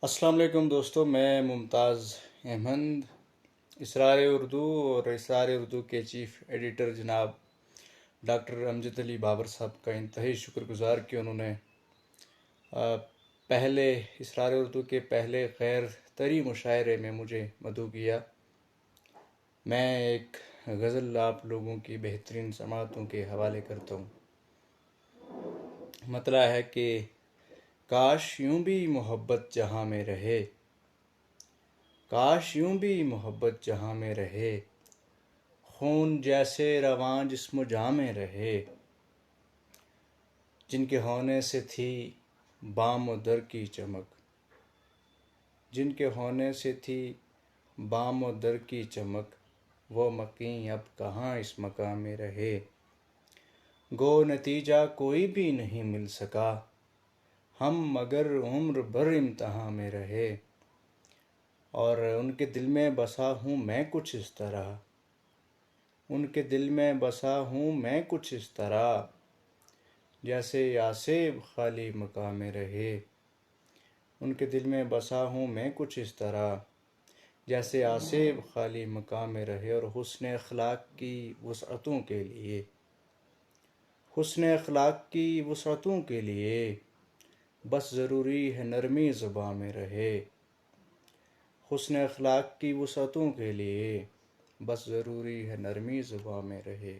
السلام علیکم دوستو، میں ممتاز احمد اسرار اردو اور اسرار اردو کے چیف ایڈیٹر جناب ڈاکٹر امجد علی بابر صاحب کا انتہائی شکر گزار کہ انہوں نے پہلے اسرار اردو کے پہلے غیر طری مشاعرے میں مجھے مدعو کیا۔ میں ایک غزل آپ لوگوں کی بہترین سماعتوں کے حوالے کرتا ہوں۔ مطلع ہے کہ کاش یوں بھی محبت جہاں میں رہے، کاش یوں بھی محبت جہاں میں رہے، خون جیسے رواں جسم و جاں میں رہے، جن کے ہونے سے تھی بام و در کی چمک، جن کے ہونے سے تھی بام و در کی چمک، وہ مکیں اب کہاں اس مقام میں رہے، گو نتیجہ کوئی بھی نہیں مل سکا، ہم مگر عمر بھر امتحاں میں رہے، اور ان کے دل میں بسا ہوں میں کچھ اس طرح، ان کے دل میں بسا ہوں میں کچھ اس طرح، جیسے آصف خالی مقام میں رہے، ان کے دل میں بسا ہوں میں کچھ اس طرح، جیسے آصف خالی مقام میں رہے۔ اور حسن اخلاق کی وسعتوں کے لیے، حسن اخلاق کی وسعتوں کے لیے بس ضروری ہے نرمی زباں میں رہے، حسن اخلاق کی وسعتوں کے لیے بس ضروری ہے نرمی زباں میں رہے۔